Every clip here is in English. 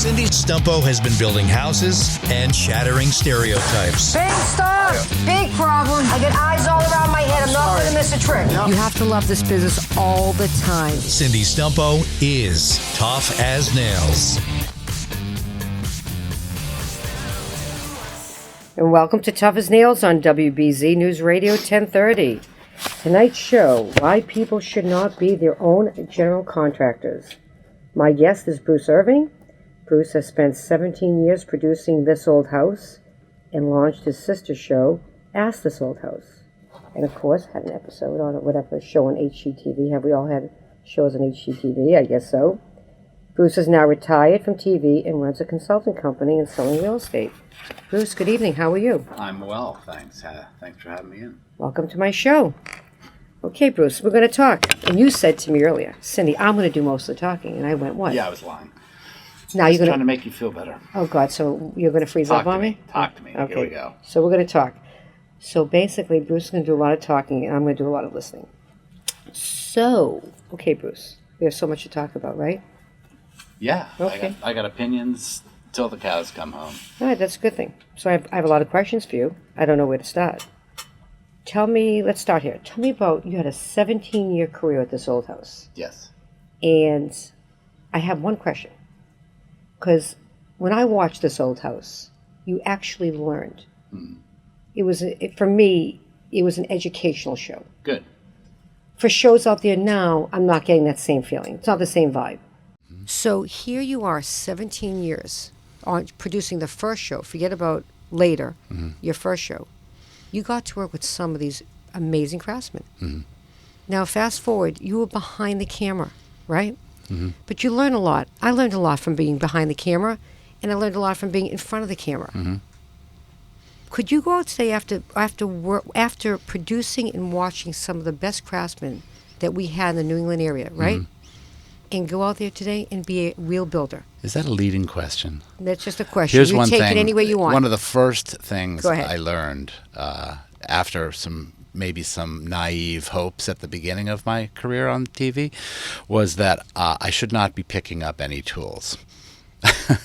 Cindy Stumpo has been building houses and shattering stereotypes. Big stuff, big problem. I get eyes all around my head. I'm not going to miss a trick. You have to love this business all the time. Cindy Stumpo is tough as nails. And welcome to Tough as Nails on WBZ News Radio 1030. Tonight's show, why people should not be their own general contractors. My guest is Bruce Irving. Bruce has spent 17 years producing This Old House and launched his sister show, Ask This Old House. And of course, had an episode on whatever show on HGTV. Have we all had shows on HGTV? I guess so. Bruce is now retired from TV and runs a consulting company in selling real estate. Bruce, good evening. How are you? I'm well, thanks. Thanks for having me in. Welcome to my show. Okay, Bruce, we're going to talk. And you said to me earlier, Cindy, I'm going to do most of the talking. And I went, what? Yeah, I was lying. Now you're going trying to make you feel better. Oh, God, so you're going to freeze up on me? Talk to me. Okay. Here we go. So we're going to talk. So basically, Bruce is going to do a lot of talking, and I'm going to do a lot of listening. So, okay, Bruce, we have so much to talk about, right? Yeah. Okay. I got opinions till the cows come home. All right, that's a good thing. So I have a lot of questions for you. I don't know where to start. Tell me, let's start here. Tell me about, you had a 17-year career at This Old House. Yes. And I have one question. Because when I watched This Old House, you actually learned. Mm-hmm. For me, it was an educational show. Good. For shows out there now, I'm not getting that same feeling. It's not the same vibe. Mm-hmm. So here you are, 17 years on producing the first show. Forget about later, your first show. You got to work with some of these amazing craftsmen. Mm-hmm. Now, fast forward, you were behind the camera, right? Mm-hmm. But you learn a lot. I learned a lot from being behind the camera, and I learned a lot from being in front of the camera. Mm-hmm. Could you go out today after producing and watching some of the best craftsmen that we had in the New England area, right? Mm-hmm. And go out there today and be a real builder? Is that a leading question? That's just a question. Here's you one take thing. It any way you want. One of the first things Go ahead. I learned after maybe some naive hopes at the beginning of my career on TV was that I should not be picking up any tools.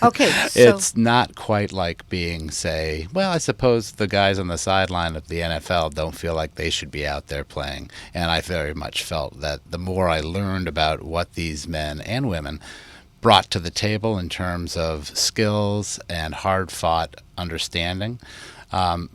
Okay, so it's not quite like being, say, well, I suppose the guys on the sideline of the NFL don't feel like they should be out there playing. And I very much felt that the more I learned about what these men and women brought to the table in terms of skills and hard-fought understanding, it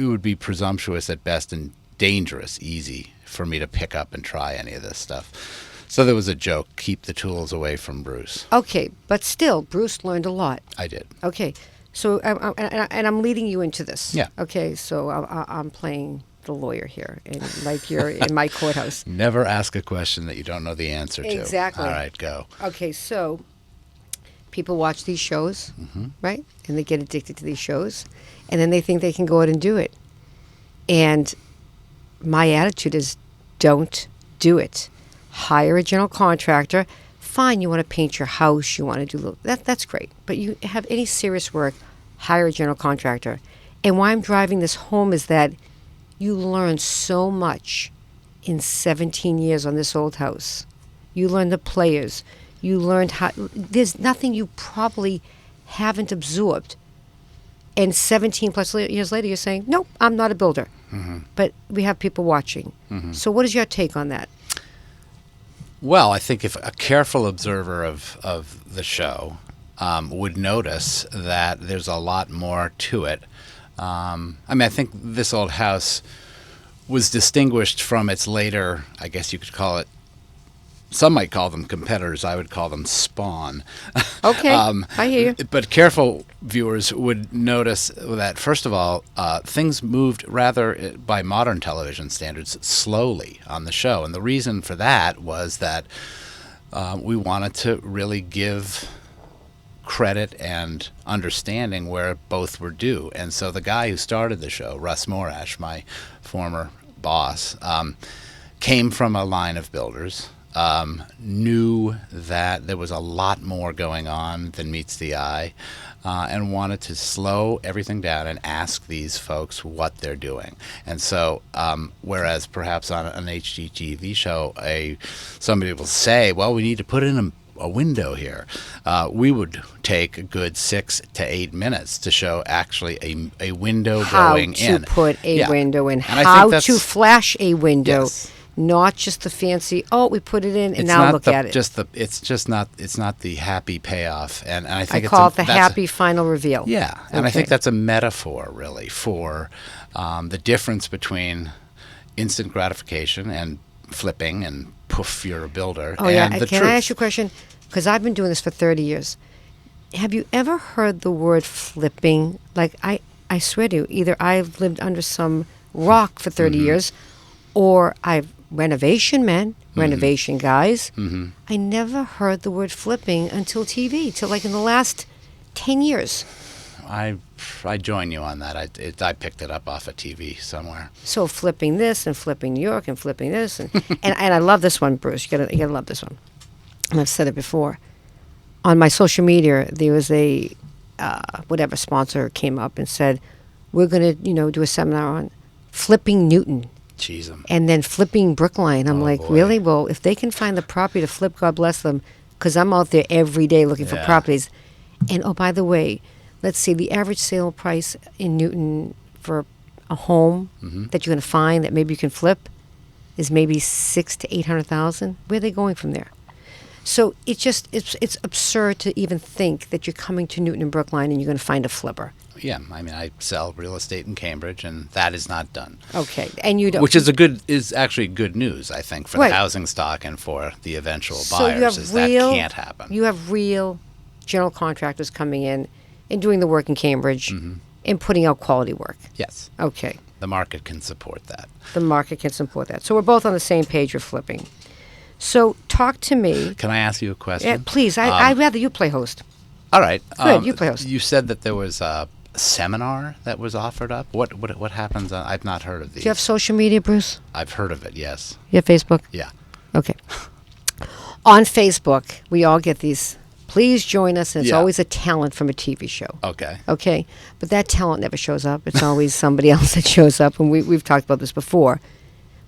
would be presumptuous at best and dangerous easy for me to pick up and try any of this stuff. So there was a joke, keep the tools away from Bruce. Okay, but still, Bruce learned a lot. I did. Okay, so, and I'm leading you into this. Yeah. Okay, so I'm playing the lawyer here, and like you're in my courthouse. Never ask a question that you don't know the answer to. Exactly. All right, go. Okay, so people watch these shows, right? And they get addicted to these shows, and then they think they can go out and do it. And my attitude is, don't do it. Hire a general contractor. Fine, you want to paint your house, you want to do that's great. But you have any serious work, hire a general contractor. And why I'm driving this home is that you learn so much in 17 years on This Old House. You learn the players. You learned how. There's nothing you probably haven't absorbed. And 17 plus years later, you're saying, nope, I'm not a builder. Mm-hmm. But we have people watching. Mm-hmm. So what is your take on that? Well, I think if a careful observer of the show would notice that there's a lot more to it. I think This Old House was distinguished from its later, I guess you could call it, some might call them competitors, I would call them spawn. Okay, I hear you. But careful viewers would notice that, first of all, things moved rather, by modern television standards, slowly on the show. And the reason for that was that we wanted to really give credit and understanding where both were due. And so the guy who started the show, Russ Morash, my former boss, came from a line of builders. Knew that there was a lot more going on than meets the eye, and wanted to slow everything down and ask these folks what they're doing. And so, whereas perhaps on an HGTV show, somebody will say, well, we need to put in a a window here. We would take a good 6 to 8 minutes to show actually a window going in. How to put a window in. And I how think to flash a window. Yes. Not just the fancy, we put it in and It's now not look at it. It's not the happy payoff. And I I think call it the happy final reveal. Yeah. And I Okay. think that's a metaphor, really, for the difference between instant gratification and flipping and poof, you're a builder. Oh, yeah. And the Can truth. I ask you a question? Because I've been doing this for 30 years. Have you ever heard the word flipping? Like, I swear to you, either I've lived under some rock for 30 years or I've renovation men, renovation guys. I never heard the word flipping until TV, till like in the last 10 years. I join you on that. I picked it up off of TV somewhere. So flipping this and flipping New York and flipping this. And, and I love this one, Bruce. You gotta love this one. And I've said it before. On my social media, there was a, whatever sponsor came up and said, we're going to, do a seminar on flipping Newton. Jeez, 'em. And then flipping Brookline. I'm like, boy. really? Well, if they can find the property to flip, God bless them, because I'm out there every day looking for Yeah. properties. And oh, by the way, let's see, the average sale price in Newton for a home that you're going to find that maybe you can flip is maybe 600,000 to 800,000. Where are they going from there? So it's absurd to even think that you're coming to Newton and Brookline and you're going to find a flipper. Yeah, I mean, I sell real estate in Cambridge, and that is not done. Okay, and you don't. Which is actually good news, I think, for Right. the housing stock and for the eventual So buyers. you have is real, that can't happen. You have real general contractors coming in and doing the work in Cambridge and putting out quality work. Yes, Okay, the market can support that. the market can support that. So we're both on the same page with flipping. So talk to me. Can I ask you a question? Please, I'd rather you play host. All right. Good, you play host. You said that there was a seminar that was offered up. What happens? I've not heard of these. Do you have social media, Bruce? I've heard of it. Yes. You have Facebook? Yeah. Okay. On Facebook, we all get these. Please join us. And it's Yeah. always a talent from a TV show. Okay. Okay, but that talent never shows up. It's always somebody else that shows up, and we've talked about this before.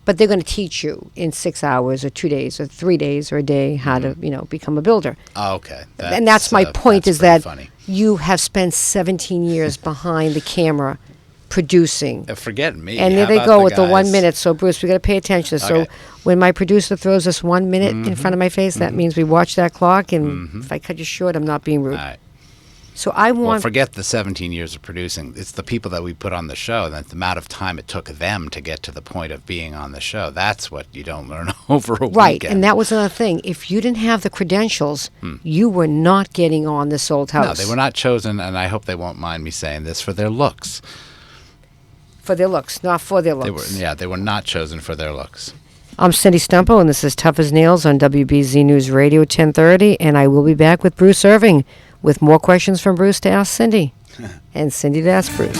But they're going to teach you in 6 hours or 2 days or 3 days or a day how to, become a builder. Oh, okay. And that's my point that's is pretty that funny. you have spent 17 years behind the camera producing. Forget me. And there How they about go the with the 1 guys- minute. So, Bruce, we got to pay attention. So, Okay. when my producer throws us 1 minute in front of my face, that means we watch that clock. And if I cut you short, I'm not being rude. All right. So, I Well, want. forget the 17 years of producing. It's the people that we put on the show, and the amount of time it took them to get to the point of being on the show. That's what you don't learn over a Right, weekend. and that was another thing. If you didn't have the credentials, you were not getting on this old house. No, they were not chosen, and I hope they won't mind me saying this, for their looks. For their looks, not for their They looks. were not chosen for their looks. I'm Cindy Stumpo, and this is Tough as Nails on WBZ News Radio 1030, and I will be back with Bruce Irving with more questions from Bruce to ask Cindy, and Cindy to ask Bruce.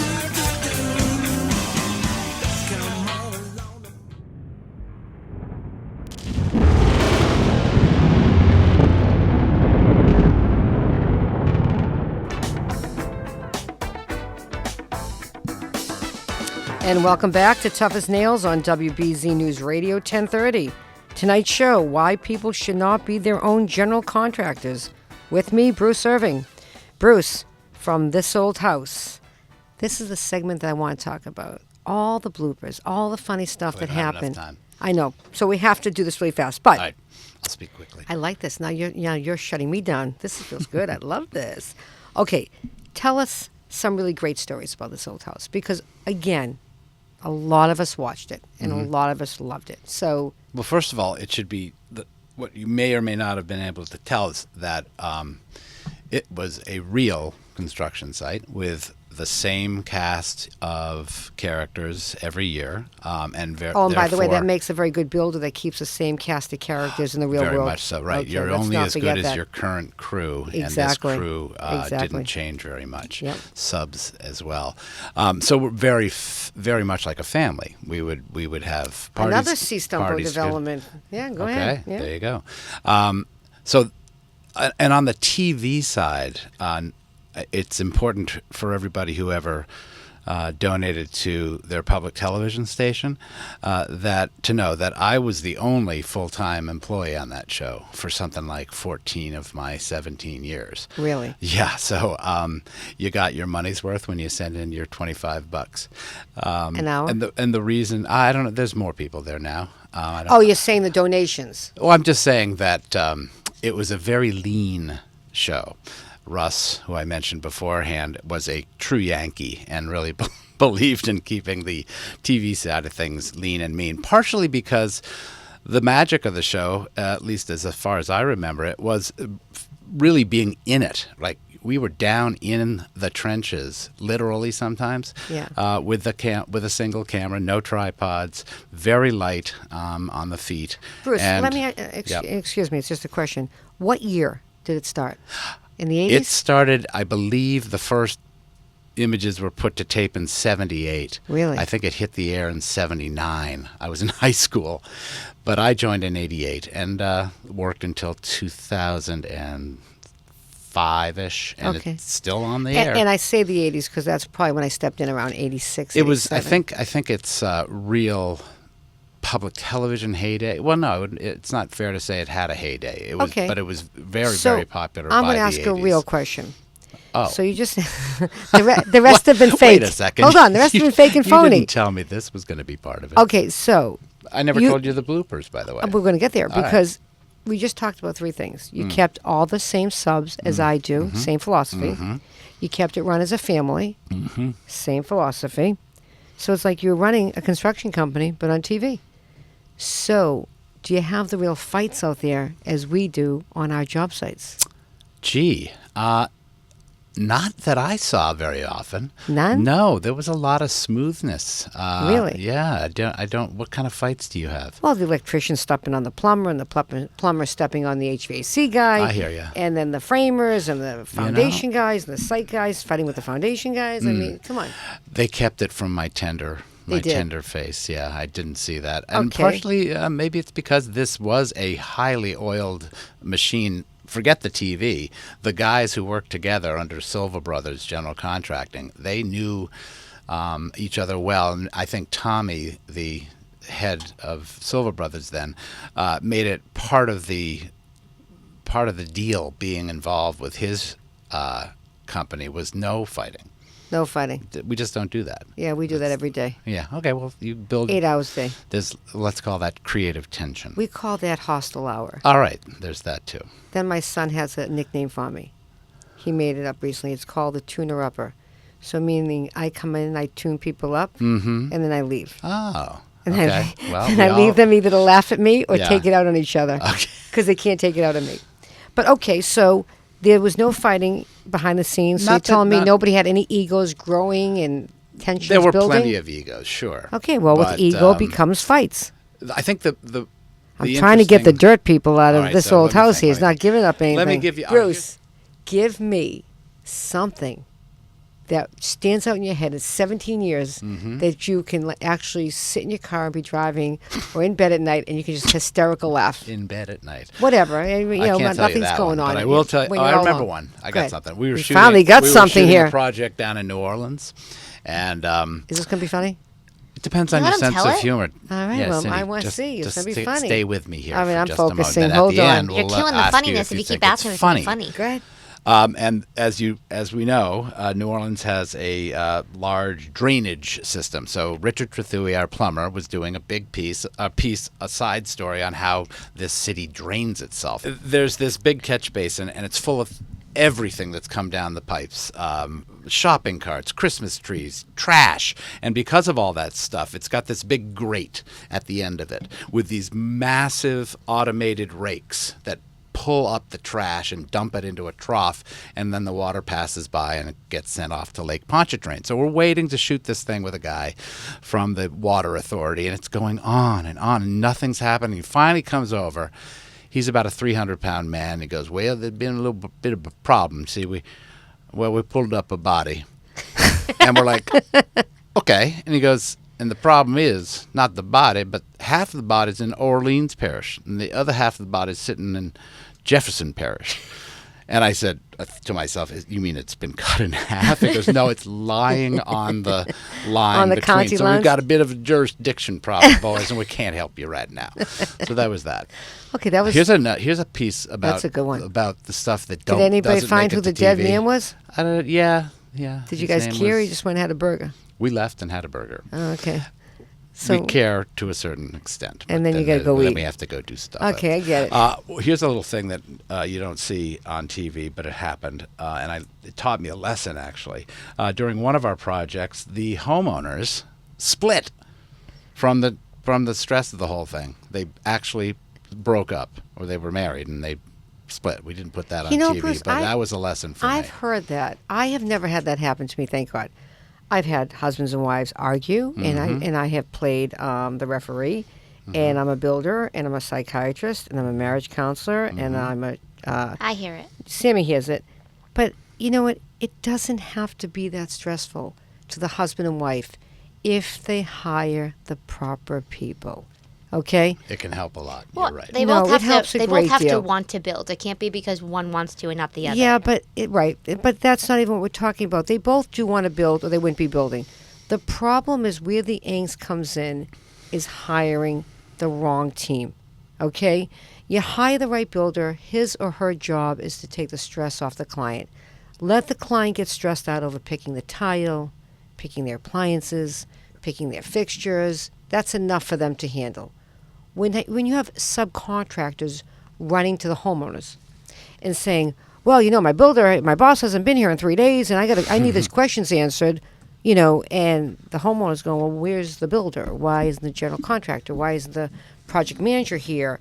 And welcome back to Tough as Nails on WBZ News Radio 1030. Tonight's show, why people should not be their own general contractors. With me, Bruce Irving. Bruce, from This Old House. This is the segment that I want to talk about. All the bloopers, all the funny stuff We that don't have enough happened. time. I know. So we have to do this really fast. But All right, I'll speak quickly. I like this. Now you're shutting me down. This feels good. I love this. Okay, tell us some really great stories about This Old House. Because, again, a lot of us watched it, and a lot of us loved it. So, Well, first of all, it should be what you may or may not have been able to tell is that it was a real construction site with the same cast of characters every year, and by the way, that therefore- makes a very good builder that keeps the same cast of characters in the real very world. much so, right? Okay, You're let's only not as forget good as that. your current crew, Exactly. and this crew Exactly. didn't change very much. Yep. Subs as well. So we're very much like a family. We would have parties. Another C. Stumpo parties could- development. Yeah, go Okay, ahead. Yeah. there you go. And on the TV side, it's important for everybody who ever donated to their public television station, that to know that I was the only full-time employee on that show for something like 14 of my 17 years. Really? Yeah. So you got your money's worth when you send in your $25. An hour? And the reason, I don't know, there's more people there now. You're saying the donations. Well, I'm just saying that it was a very lean show. Russ, who I mentioned beforehand, was a true Yankee and really believed in keeping the TV side of things lean and mean, partially because the magic of the show, at least as far as I remember it, was really being in it. Like, we were down in the trenches, literally sometimes, with a single camera, no tripods, very light on the feet. Bruce, and, let me, excuse me, it's just a question. What year did it start? In the 80s? It started, I believe, the first images were put to tape in 78. Really? I think it hit the air in 79. I was in high school, but I joined in 88 and worked until 2005-ish, and it's still on the air. And I say the 80s because that's probably when I stepped in around 86. It was. 87. I think it's real public television heyday. Well, no, it's not fair to say it had a heyday. It was, but it was very popular. I'm going to to ask a real question. Oh, so you just the rest have been fake. Wait a second. Hold on, the rest have been fake and phony. You didn't tell me this was going to be part of it. Okay, so I never told you the bloopers, by the way. We're going to get there All because we just talked about three things. You kept all the same subs as I do, same philosophy. You kept it run as a family, same philosophy. So it's like you're running a construction company, but on TV. So, do you have the real fights out there as we do on our job sites? Gee, not that I saw very often. None? No, there was a lot of smoothness. Really? Yeah, I don't. What kind of fights do you have? Well, the electrician stepping on the plumber and the plumber stepping on the HVAC guy. I hear you. And then the framers and the foundation guys and the site guys fighting with the foundation guys. I mean, come on. They kept it from my tender face. Yeah, I didn't see that. And partially, maybe it's because this was a highly oiled machine. Forget the TV. The guys who worked together under Silva Brothers General Contracting, they knew each other well. And I think Tommy, the head of Silva Brothers then, made it part of the deal being involved with his company was no fighting. No fighting. We just don't do that. Yeah, we do that every day. Yeah. Okay. Well, you build 8 hours a day. Let's call that creative tension. We call that hostile hour. All right. There's that too. Then my son has a nickname for me. He made it up recently. It's called the tuner upper. So meaning I come in and I tune people up, and then I leave. Oh. And okay. I leave them either to laugh at me or take it out on each other. Okay. Because they can't take it out on me. But okay, so there was no fighting behind the scenes. So you're telling me nobody had any egos growing and tensions building? There were plenty of egos, sure. Okay, well, with ego becomes fights. I think I'm trying to get the dirt people out of this old house here. He's not giving up anything. Let me give you... Bruce, give me something that stands out in your head in 17 years that you can actually sit in your car and be driving or in bed at night and you can just hysterical laugh. In bed at night. Whatever. I can't tell nothing's you that going one, on. But I will tell you. I remember alone. one. I got something. We shooting, finally got something shooting here. A project down in New Orleans, and is this going to be funny? it depends on your sense of humor. All right, yeah, well, Cindy, I want to see. It's going to be funny. Stay with me here. I mean, for I'm just a moment. focusing. Then Hold at the on. end, You're we'll killing the ask funniness you if you think keep asking it's me funny. something funny. Go ahead. And as we know, New Orleans has a large drainage system. So Richard Trethewey, our plumber, was doing a side story on how this city drains itself. There's this big catch basin, and it's full of everything that's come down the pipes. Shopping carts, Christmas trees, trash. And because of all that stuff, it's got this big grate at the end of it with these massive automated rakes that pull up the trash and dump it into a trough, and then the water passes by and it gets sent off to Lake Pontchartrain. So we're waiting to shoot this thing with a guy from the water authority, and it's going on, and nothing's happening. He finally comes over. He's about a 300-pound man. He goes, well, there's been a little bit of a problem. See, we pulled up a body. And we're like, okay. And he goes, and the problem is not the body, but half of the body's in Orleans Parish, and the other half of the body's sitting in Jefferson Parish. And I said to myself, "You mean it's been cut in half?" He goes, "No, it's lying on the line On the between. county So lines? we've got a bit of a jurisdiction problem, boys, and we can't help you right now." So that was that. Okay, that was. Here's a piece about That's a good one. about the stuff that Did anybody doesn't find make who it the to dead TV. man was? I don't. Yeah. Did you His guys name care? Or was- you just went and had a burger? We left and had a burger. Oh, okay. So We care to a certain extent. And but then you gotta go then eat. we have to go do stuff. Okay, I get it. Here's a little thing that you don't see on TV, but it happened, and it taught me a lesson, actually. During one of our projects, the homeowners split from the stress of the whole thing. They actually broke up, or they were married, and they split. We didn't put that on TV, Bruce, but that was a lesson for I've me. heard that. I have never had that happen to me, thank God. I've had husbands and wives argue, and I have played the referee, and I'm a builder, and I'm a psychiatrist, and I'm a marriage counselor, and I'm a I hear it. Sammy hears it. But you know what? It doesn't have to be that stressful to the husband and wife if they hire the proper people. Okay? It can help a lot. Well, You're right. they No, both it have helps to. a They great both have to deal. want to build. It can't be because one wants to and not the other. Yeah, but but that's not even what we're talking about. They both do want to build, or they wouldn't be building. The problem is where the angst comes in is hiring the wrong team. Okay, you hire the right builder. His or her job is to take the stress off the client. Let the client get stressed out over picking the tile, picking their appliances, picking their fixtures. That's enough for them to handle. When you have subcontractors running to the homeowners and saying, "Well, my boss hasn't been here in 3 days, and I need these questions answered," and the homeowner's going, "Well, where's the builder? Why isn't the general contractor? Why isn't the project manager here?"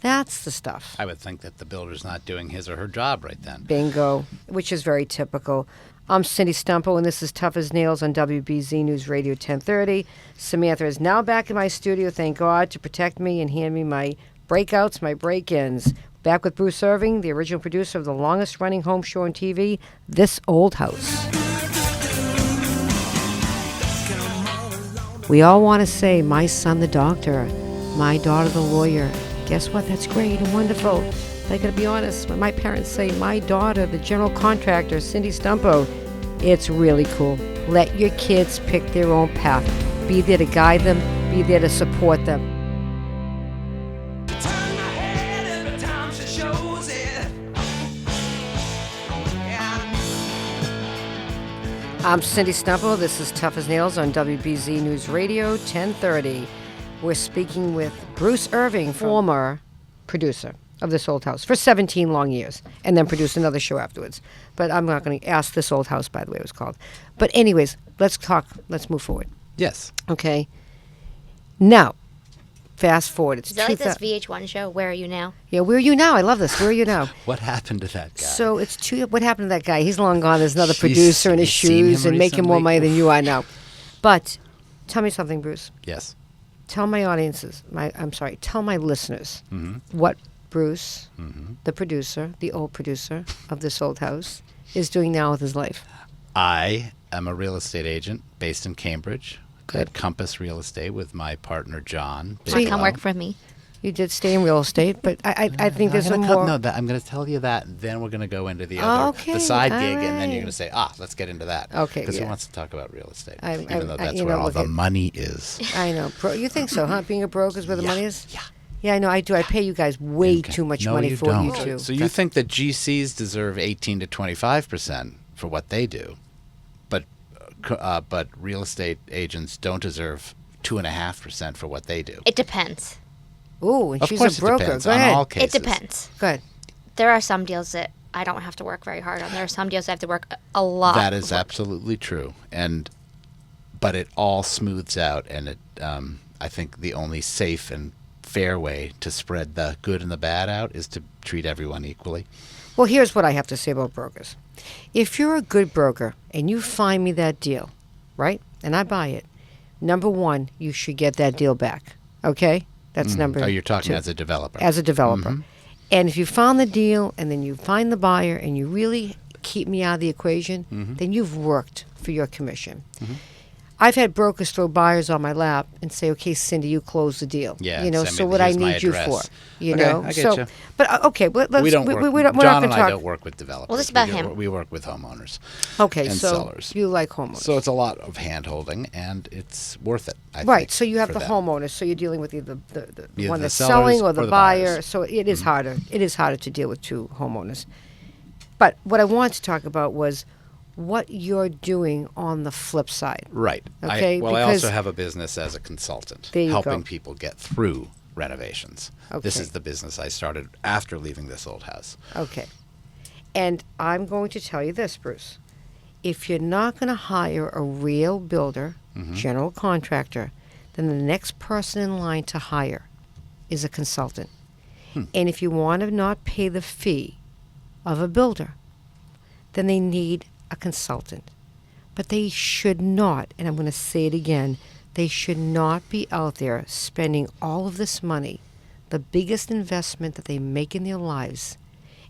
That's the stuff. I would think that the builder's not doing his or her job right then. Bingo, which is very typical. I'm Cindy Stumpo, and this is Tough as Nails on WBZ News Radio 1030. Samantha is now back in my studio, thank God, to protect me and hand me my breakouts, my break-ins. Back with Bruce Irving, the original producer of the longest-running home show on TV, This Old House. We all want to say, my son the doctor, my daughter the lawyer. Guess what? That's great and wonderful. But I gotta be honest, when my parents say, my daughter, the general contractor, Cindy Stumpo, it's really cool. Let your kids pick their own path. Be there to guide them, be there to support them. I'm Cindy Stumpo. This is Tough as Nails on WBZ News Radio 1030. We're speaking with Bruce Irving, former producer of This Old House for 17 long years, and then produced another show afterwards. But I'm not going to ask This Old House, by the way, it was called. But anyways, let's move forward. Yes. Okay. Now, fast forward. It's Is that like this 2000 VH1 show? Where are you now? Yeah, where are you now? I love this. Where are you now? What happened to that guy? So what happened to that guy? He's long gone. There's another Jeez, producer in his have you seen shoes him and making more recently? money than you are now. But tell me something, Bruce. Yes. Tell my audiences, tell my listeners what Bruce, the producer, the old producer of This Old House, is doing now with his life. I am a real estate agent based in Cambridge Good. at Compass Real Estate with my partner, John. So you Come work for me. You did stay in real estate, but I think there's I'm some gonna more. I'm going to tell you that, and then we're going to go into the Okay, the side all gig, and then right. you're going to say, let's get into that. Okay, Because yeah. who wants to talk about real estate? I- Even though that's you where know, all look the at- money is. I know. You think so, huh? Being a broker is where the money is? Yeah. Yeah, I know. I do. I pay you guys way too much No, money you for don't. what you do. So you think that GCs deserve 18 to 25% for what they do, but real estate agents don't deserve 2.5% for what they do. It depends. Ooh, and Of she's course, a broker. it depends Go on ahead. all cases. It depends. Go ahead. There are some deals that I don't have to work very hard on. There are some deals I have to work a lot. That is absolutely true, but it all smooths out, and I think the only safe and fair way to spread the good and the bad out is to treat everyone equally. Well, here's what I have to say about brokers. If you're a good broker and you find me that deal, right, and I buy it, number one, you should get that deal back. Okay? That's number Oh, you're talking two. as a developer. As a developer. And if you found the deal and then you find the buyer and you really keep me out of the equation, then you've worked for your commission. I've had brokers throw buyers on my lap and say, "Okay, Cindy, you close the deal." Yeah, you know. send me So what I here's my need you address. for, you Okay, know. I get so, you. but okay, but let's. We don't work. We're not John going and to I talk. don't work with developers. Well, this is about him. We work with homeowners. Okay, and so sellers. you like homeowners. So it's a lot of hand holding, and it's worth it. I Right, think, so you have for the them. homeowners, so you're dealing with either the Either one the that's sellers selling or or the the buyer. buyers. So it is harder. It is harder to deal with two homeowners. But what I wanted to talk about was what you're doing on the flip side. Right. Okay, I because- also have a business as a consultant, There you helping go. people get through renovations. This Okay. is the business I started after leaving this old house. Okay. And I'm going to tell you this, Bruce. If you're not going to hire a real builder, general contractor, then the next person in line to hire is a consultant. And if you want to not pay the fee of a builder, then they need a consultant. But they should not, and I'm going to say it again, they should not be out there spending all of this money, the biggest investment that they make in their lives,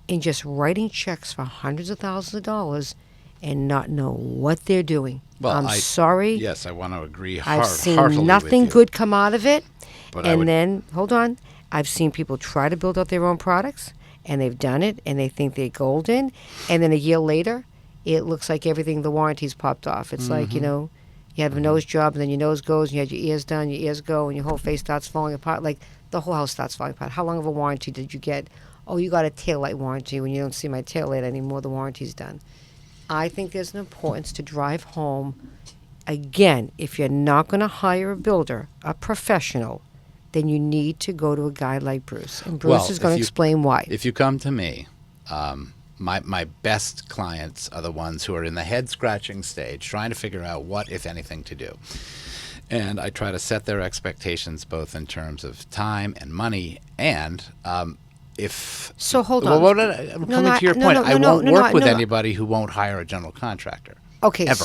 in just writing checks for hundreds of thousands of dollars and not know what they're doing. Well, I'm sorry. Yes, I want to agree I've seen heartily nothing with you. good come out of it. But I and would- then, hold on, I've seen people try to build out their own products, and they've done it, and they think they're golden, and then a year later, it looks like everything, the warranties popped off. It's like, you know, you have a nose job, and then your nose goes, and you had your ears done, your ears go, and your whole face starts falling apart. Like, the whole house starts falling apart. How long of a warranty did you get? Oh, you got a taillight warranty. When you don't see my taillight anymore, the warranty's done. I think there's an importance to drive home. Again, if you're not going to hire a builder, a professional, then you need to go to a guy like Bruce. And Bruce Well, is going if to you- explain why. If you come to me, my best clients are the ones who are in the head scratching stage, trying to figure out what, if anything, to do. And I try to set their expectations both in terms of time and money, and if So hold well, on. what did I'm No, coming no, to your no, point. no, I no, won't no, work no, with no. anybody who won't hire a general contractor. Okay. Ever.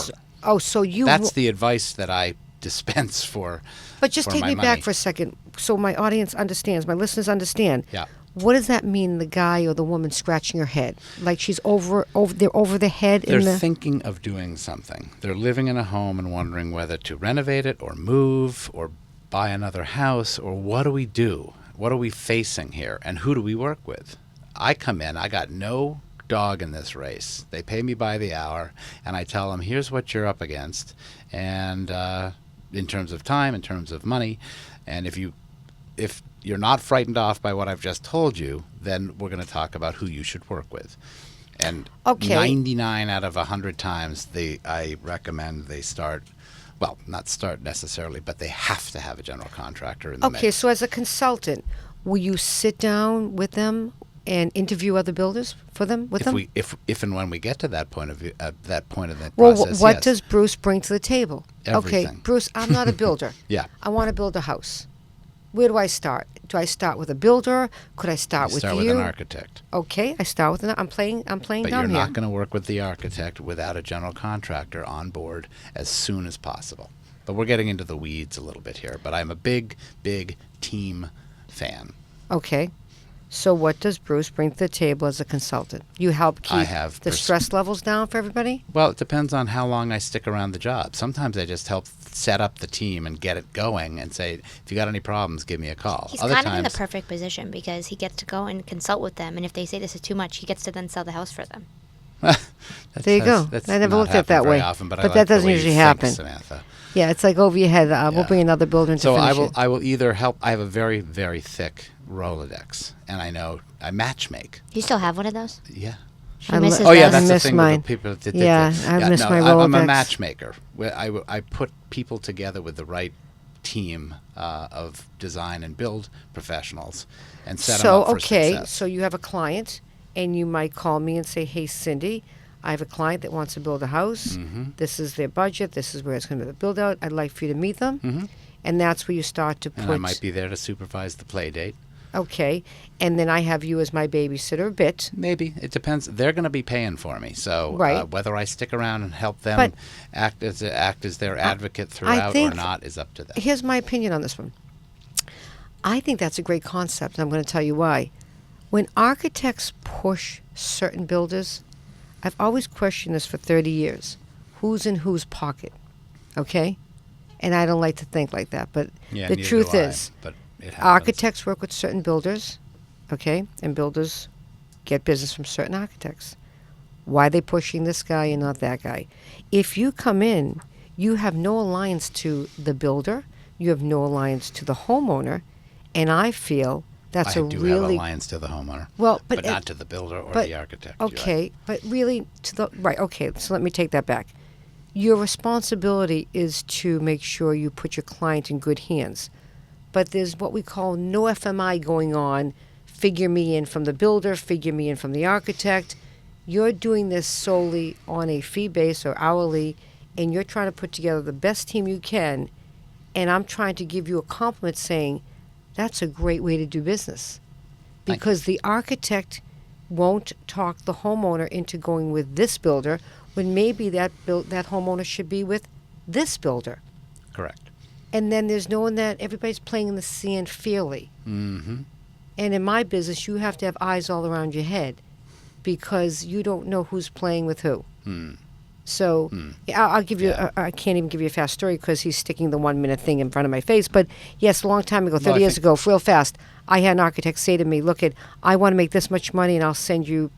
So you. That's the advice that I dispense for. But just for take my me money. back for a second, so my audience understands, my listeners understand. Yeah. What does that mean? The guy or the woman scratching her head, like she's they're over the head They're in the. thinking of doing something. They're living in a home and wondering whether to renovate it or move or buy another house, or what do we do? What are we facing here? And who do we work with? I come in, I got no dog in this race. They pay me by the hour, and I tell them, here's what you're up against, and in terms of time, in terms of money, and if you're not frightened off by what I've just told you, then we're going to talk about who you should work with. And Okay. 99 out of 100 times, I recommend they start. Well, not start necessarily, but they have to have a general contractor in the Okay, mix. so as a consultant, will you sit down with them and interview other builders for them with them? If and when we get to that point of view, that point of the Well, process, what yes. does Bruce bring to the table? Okay, Everything. Bruce, I'm not a builder. Yeah. I want to build a house. Where do I start? Do I start with a builder? Could I start You with start you? with an architect, Okay, I start with I'm playing but dumb you're here. not going to work with the architect without a general contractor on board as soon as possible. But we're getting into the weeds a little bit here. But I'm a big team fan. Okay. So what does Bruce bring to the table as a consultant? You help keep I have the stress levels down for everybody? Well, it depends on how long I stick around the job. Sometimes I just help set up the team and get it going and say, if you got any problems, give me a call. He's Other kind of in the times, perfect position because he gets to go and consult with them, and if they say this is too much, he gets to then sell the house for them. There you go. That's I never not looked at it that happened very way. often, but I But like that the doesn't way you usually think, happen. Samantha. Yeah, it's like over your head. We'll Yeah. bring another builder in to So finish it. I will either help. I have a very, very thick Rolodex, and I matchmake. You still have one of those? Yeah. She I misses lo- Oh yeah, those. that's the miss thing mine. with the people that Yeah, I miss my I'm a Rolodex. matchmaker. I put people together with the right team of design and build professionals and set them up for success. So you have a client, and you might call me and say, "Hey, Cindy, I have a client that wants to build a house. This is their budget. This is where it's going to be the build out. I'd like for you to meet them." And that's where you start to And put. I might be there to supervise the play date. Okay, and then I have you as my babysitter a bit. Maybe. It depends. They're going to be paying for me. So Right. whether I stick around and help them But- act as their advocate throughout or think- not is up to them. Here's my opinion on this one. I think that's a great concept, and I'm going to tell you why. When architects push certain builders, I've always questioned this for 30 years. Who's in whose pocket? Okay? And I don't like to think like that. But Yeah, the neither truth do I, is, but it happens. architects work with certain builders, okay? And builders get business from certain architects. Why are they pushing this guy and not that guy? If you come in, you have no alliance to the builder. You have no alliance to the homeowner. And I feel that's I a do have really... alliance to the homeowner. Well, but not to the builder or the architect. You're Okay, right. but really to the... Right, okay, so let me take that back. Your responsibility is to make sure you put your client in good hands. But there's what we call no FMI going on. Figure me in from the builder, figure me in from the architect. You're doing this solely on a fee base or hourly, and you're trying to put together the best team you can, and I'm trying to give you a compliment saying, that's a great way to do business. Thank Because the architect won't talk the homeowner into going with this builder when maybe that homeowner should be with this builder. Correct. And then there's knowing that everybody's playing in the sand fairly. Mm-hmm. And in my business, you have to have eyes all around your head because you don't know who's playing with who. So yeah, I'll give you, Yeah. I can't even give you a fast story because he's sticking the 1 minute thing in front of my face. But yes, a long time ago, 30 I years think- ago, real fast, I had an architect say to me, look, I want to make this much money and I'll send you,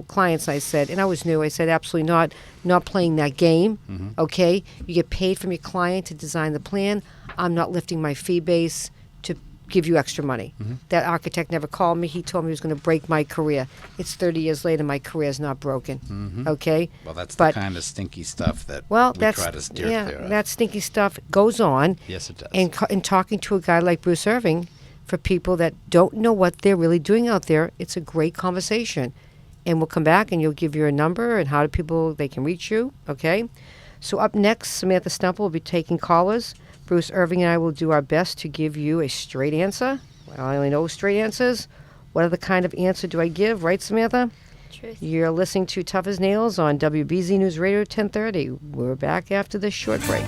clients. I said, and I was new, I said, absolutely not playing that game. Okay. You get paid from your client to design the plan. I'm not lifting my fee base to give you extra money. That architect never called me. He told me he was going to break my career. It's 30 years later. My career is not broken. Okay. Well, that's But- the kind of stinky stuff that Well, we that's try to steer clear of. that stinky stuff goes on. Yes, it does. And talking to a guy like Bruce Irving, for people that don't know what they're really doing out there, it's a great conversation. And we'll come back and you'll give your number and how do people they can reach you. Okay. So up next, Samantha Stumpo will be taking callers. Bruce Irving and I will do our best to give you a straight answer. Well, I only know straight answers. What other kind of answer do I give? Right, Samantha? Truth. You're listening to Tough as Nails on WBZ News Radio 1030. We're back after this short break.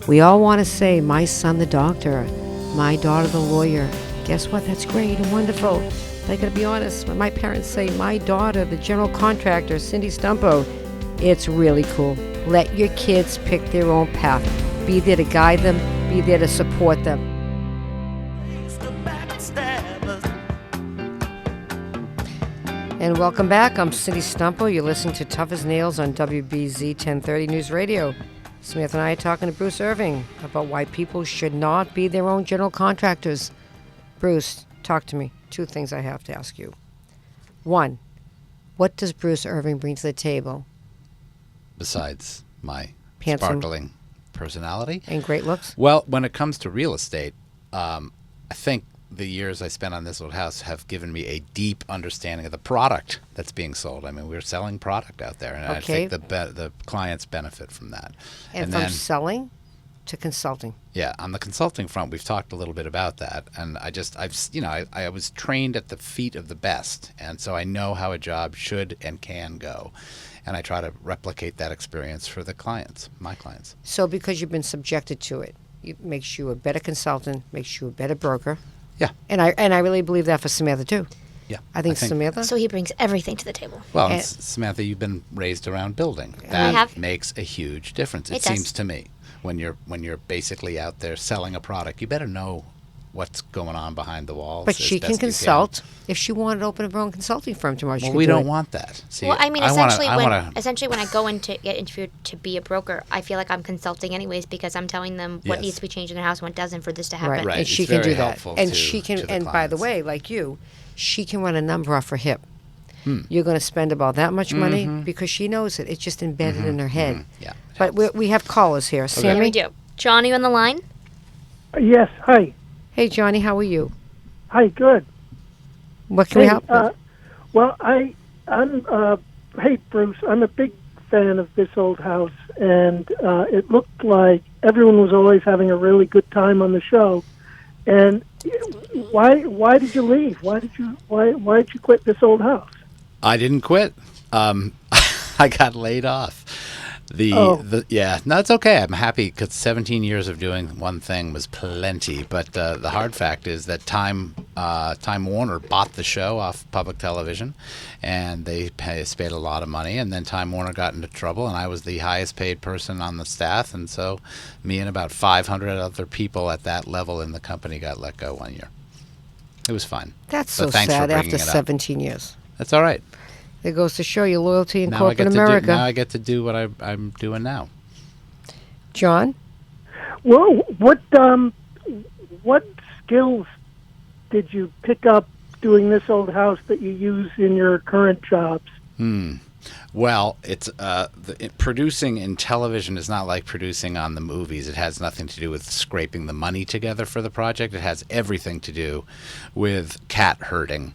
We all want to say, my son the doctor, my daughter the lawyer. Guess what? That's great and wonderful. But I gotta be honest, when my parents say, my daughter the general contractor, Cindy Stumpo, it's really cool. Let your kids pick their own path. Be there to guide them. Be there to support them. And welcome back. I'm Cindy Stumpo. You're listening to Tough as Nails on WBZ 1030 News Radio. Smith and I are talking to Bruce Irving about why people should not be their own general contractors. Bruce, talk to me. Two things I have to ask you. One, what does Bruce Irving bring to the table? Besides my Handsome. sparkling personality. And great looks? Well, when it comes to real estate, I think the years I spent on this old house have given me a deep understanding of the product that's being sold. I mean, we're selling product out there, and I Okay. think the clients benefit from that. And from selling to consulting. Yeah, on the consulting front, we've talked a little bit about that, and I was trained at the feet of the best, and so I know how a job should and can go, and I try to replicate that experience for the clients, my clients. So because you've been subjected to it, it makes you a better consultant, makes you a better broker. Yeah, And I really believe that for Samantha too. yeah. I think Samantha. So he brings everything to the table. Well, and And- Samantha, you've been raised around building. I That have. makes a huge difference. It It does. seems to me when you're basically out there selling a product, you better know what's going on behind the walls. But as she best can you consult. If she wanted to open her own consulting firm tomorrow, she Well, could we do don't it. want that. See, Well, I mean, I wanna- essentially, when I go in to get interviewed to be a broker, I feel like I'm consulting anyways because I'm telling them what Yes. needs to be changed in their house and what doesn't for this to happen. Right. Right. And It's she can very do that. helpful And to- she can. to the And by the clients. way, like you, she can run a number off her hip. You're going to spend about that much money because she knows it. It's just embedded in her head. Yeah. it But helps. we have callers here. Yeah, Sammy. we do. John, are you on the line? Yes, hi. Hey, Johnny, how are you? Hi, good. What can we help with? Well, hey, Bruce, I'm a big fan of this old house, and it looked like everyone was always having a really good time on the show. And why did you leave? Why did you quit this old house? I didn't quit. I got laid off. No, it's okay. I'm happy because 17 years of doing one thing was plenty. But the hard fact is that Time Warner bought the show off public television, and they paid a lot of money. And then Time Warner got into trouble, and I was the highest paid person on the staff, and so me and about 500 other people at that level in the company got let go one year. It was fine. That's So so thanks for sad bringing after it up. 17 years. That's all right. It goes to show your loyalty in Now corporate America. now I get to do what I'm doing now. John? Well, what skills did you pick up doing This Old House that you use in your current jobs? Well, it's producing in television is not like producing on the movies. It has nothing to do with scraping the money together for the project. It has everything to do with cat herding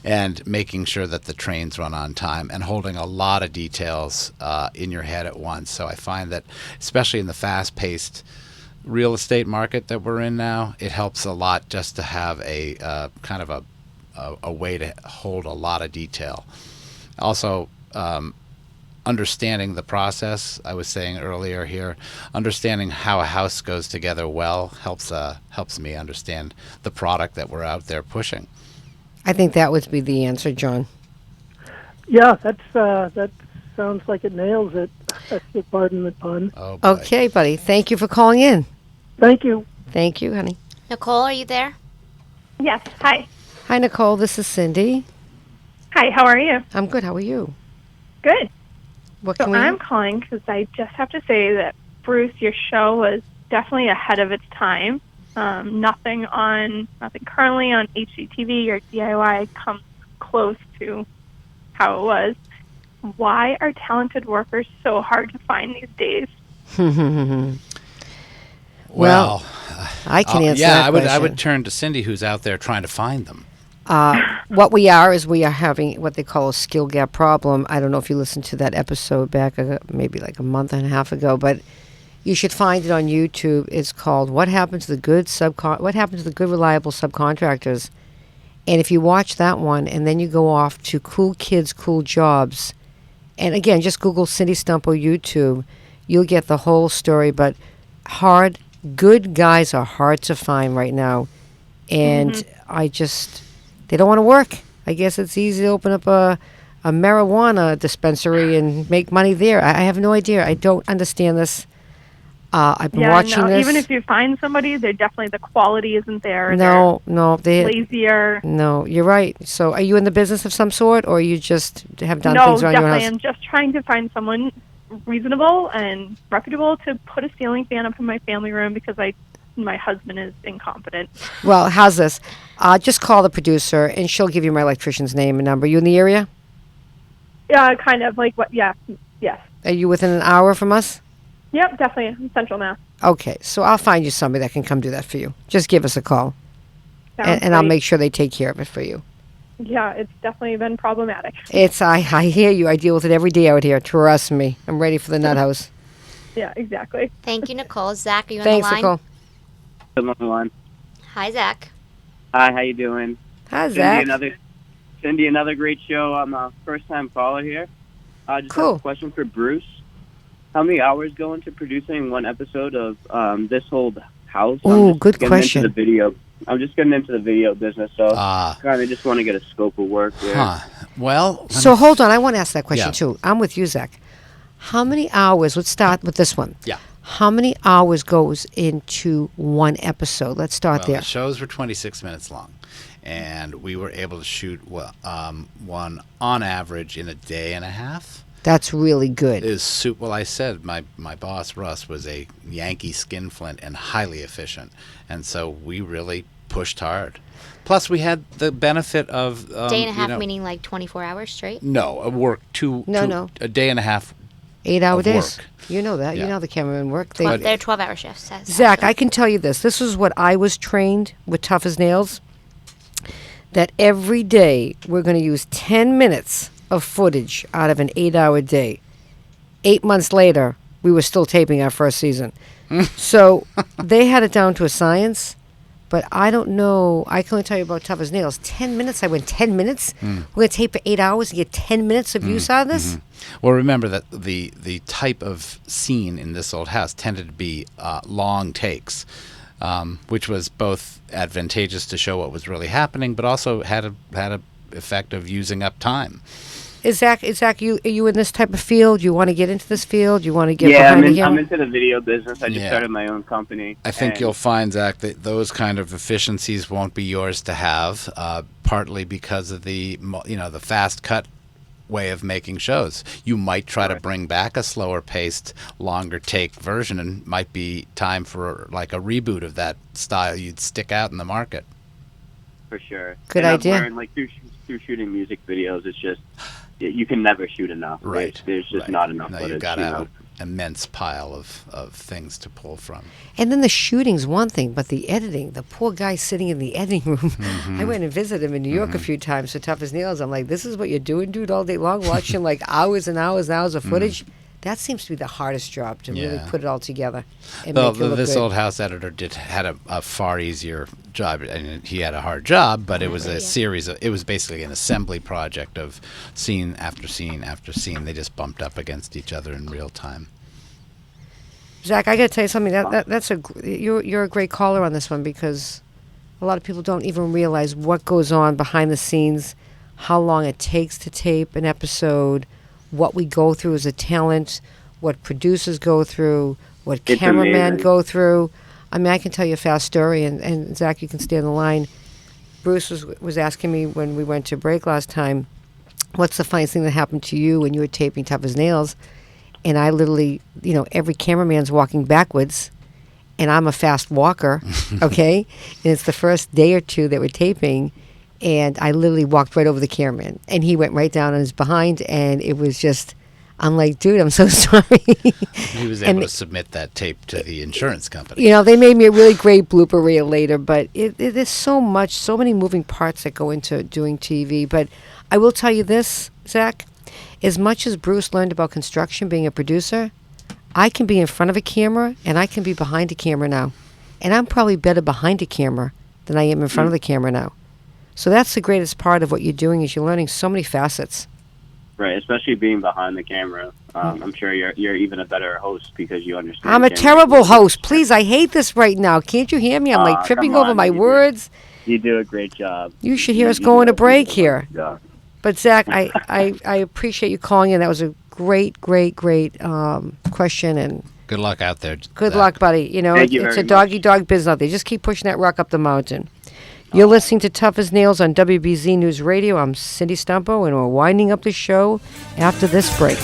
and making sure that the trains run on time and holding a lot of details in your head at once. So I find that, especially in the fast-paced real estate market that we're in now, it helps a lot just to have a kind of a way to hold a lot of detail. Also, understanding the process, I was saying earlier here, understanding how a house goes together well helps me understand the product that we're out there pushing. I think that would be the answer, John. Yeah, that sounds like it nails it. Pardon the pun. Oh, boy. Okay, buddy. Thank you for calling in. Thank you. Thank you, honey. Nicole, are you there? Yes. Hi. Hi, Nicole. This is Cindy. Hi. How are you? I'm good. How are you? Good. What So can we I'm calling because I just have to say that, Bruce, your show was definitely ahead of its time. Nothing currently on HGTV or DIY comes close to how it was. Why are talented workers so hard to find these days? Well, I can answer that I question. would turn to Cindy, who's out there trying to find them. What we are having what they call a skill gap problem. I don't know if you listened to that episode back maybe like a month and a half ago, but you should find it on YouTube. It's called "What Happened to the Good Reliable Subcontractors." And if you watch that one, and then you go off to Cool Kids, Cool Jobs, and again, just Google Cindy Stumpo YouTube, you'll get the whole story. But good guys are hard to find right now, and they don't want to work. I guess it's easy to open up a marijuana dispensary and make money there. I have no idea. I don't understand this. I've been watching this. Even if you find somebody, they're definitely, the quality isn't there. No, they're lazier. No, you're right. So are you in the business of some sort, or you just have done things around your house? No, definitely. I'm just trying to find someone reasonable and reputable to put a ceiling fan up in my family room because my husband is incompetent. Well, how's this? Just call the producer, and she'll give you my electrician's name and number. You in the area? Yeah, kind of. Like what? Yeah. Yes. Are you within an hour from us? Yep, definitely. I'm Central now. Okay, so I'll find you somebody that can come do that for you. Just give us a call, and I'll make sure they take care of it for you. Yeah, it's definitely been problematic. I hear you. I deal with it every day out here. Trust me. I'm ready for the nut house. Yeah, exactly. Thank you, Nicole. Zach, are you on Thanks, the line? Nicole. I'm on the line. Hi, Zach. Hi, how you doing? Hi, Zach. Cindy, another great show. I'm a first-time caller here. Just have a question for Bruce. How many hours go into producing one episode of This Old House? Oh, good question. I'm just getting into the video business, so kind of just want to get a scope of work there. Well, so hold on. I want to ask that question, Yeah. too. I'm with you, Zach. How many hours, let's start with this one. Yeah. How many hours goes into one episode? Let's start there. The shows were 26 minutes long, and we were able to shoot one on average in a day and a half. That's really good. Well, I said my boss, Russ, was a Yankee skinflint and highly efficient, and so we really pushed hard. Plus, we had the benefit of... day and a half, meaning like 24 hours straight? No, a day and a half 8-hour days. work. You know that. Yeah. You know the cameramen work. They're 12-hour shifts. Zach, I can tell you this. This is what I was trained with Tough as Nails, that every day we're going to use 10 minutes of footage out of an 8-hour day. 8 months later, we were still taping our first season. So they had it down to a science. But I don't know. I can only tell you about Tough as Nails. 10 minutes. I went 10 minutes. We're going to tape for 8 hours and get 10 minutes of use out of this? Well, remember that the type of scene in This Old House tended to be long takes, which was both advantageous to show what was really happening, but also had a effect of using up time. Is Zach, are you in this type of field? You want to get into this field? You want to get behind the camera? I'm into the video business. I just started my own company. I think you'll find, Zach, that those kind of efficiencies won't be yours to have, partly because of the fast cut way of making shows. You might try to bring back a slower paced, longer take version, and might be time for like a reboot of that style you'd stick out in the market. For sure. Good and idea. I've learned, like, through shooting music videos, it's just, you can never shoot enough. Right. There's just not enough footage. You've got to have an immense pile of things to pull from. And then the shooting's one thing, but the editing, the poor guy sitting in the editing room. I went and visited him in New York a few times for Tough as Nails. I'm like, this is what you're doing, dude, all day long, watching like hours and hours and hours of footage. That seems to be the hardest job, to really put it all together and make it look This good. Old House editor had a far easier job. I mean, he had a hard job, but it was a series of, it was basically an assembly project of scene after scene after scene. They just bumped up against each other in real time. Zach, I got to tell you something. You're a great caller on this one, because a lot of people don't even realize what goes on behind the scenes, how long it takes to tape an episode, what we go through as a talent, what producers go through, what cameramen go through. I mean, I can tell you a fast story, and Zach, you can stay on the line. Bruce was asking me when we went to break last time, what's the funniest thing that happened to you when you were taping Tough as Nails? And I literally, every cameraman's walking backwards, and I'm a fast walker, okay? And it's the first day or two that we're taping, and I literally walked right over the cameraman, and he went right down on his behind, and it was just, I'm like, dude, I'm so sorry. He was able to submit that tape to the insurance company. They made me a really great blooper reel later, but there's so many moving parts that go into doing TV. But I will tell you this, Zach, as much as Bruce learned about construction being a producer, I can be in front of a camera, and I can be behind a camera now. And I'm probably better behind a camera than I am in front of the camera now. So that's the greatest part of what you're doing, is you're learning so many facets. Right, especially being behind the camera. I'm sure you're even a better host because you understand. I'm a terrible host. Please, I hate this right now. Can't you hear me? I'm like tripping over my words. You do a great job. You should hear us going to break here. Yeah. But Zach, I appreciate you calling in. That was a great question, and good luck out there. Good Zach. luck, buddy. It's a dog business out there. Just keep pushing that rock up the mountain. You're listening to Tough as Nails on WBZ News Radio. I'm Cindy Stumpo, and we're winding up the show after this break.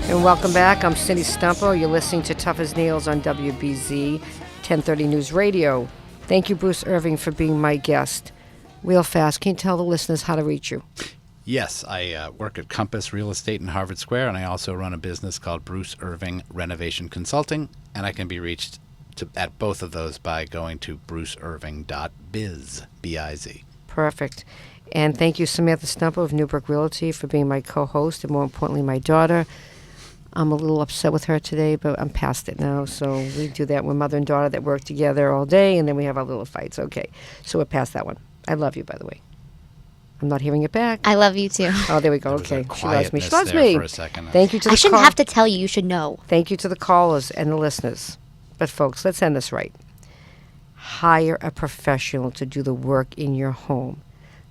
And welcome back. I'm Cindy Stumpo. You're listening to Tough as Nails on WBZ 1030 News Radio. Thank you, Bruce Irving, for being my guest. Real fast, can you tell the listeners how to reach you? Yes, I work at Compass Real Estate in Harvard Square, and I also run a business called Bruce Irving Renovation Consulting, and I can be reached at both of those by going to bruceirving.biz, B-I-Z. Perfect. And thank you, Samantha Stumpo of Newbrook Realty, for being my co-host, and more importantly, my daughter. I'm a little upset with her today, but I'm past it now. So we do that with mother and daughter that work together all day, and then we have our little fights. Okay, so we're past that one. I love you, by the way. I'm not hearing it back. I love you too. Oh, there we go. There was Okay, a she loves me. She quietness loves there me. for a second. Thank you to the I shouldn't have to tell you. You should know. Thank you to the callers and the listeners. But folks, let's end this right. Hire a professional to do the work in your home.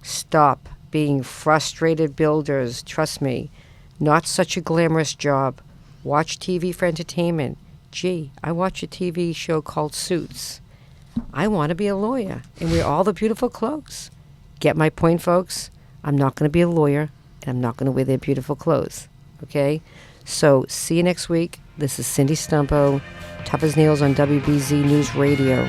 Stop being frustrated builders. Trust me, not such a glamorous job. Watch TV for entertainment. Gee, I watch a TV show called Suits. I want to be a lawyer and wear all the beautiful clothes. Get my point, folks? I'm not going to be a lawyer, and I'm not going to wear their beautiful clothes. Okay? So, see you next week. This is Cindy Stumpo, Tough as Nails on WBZ News Radio.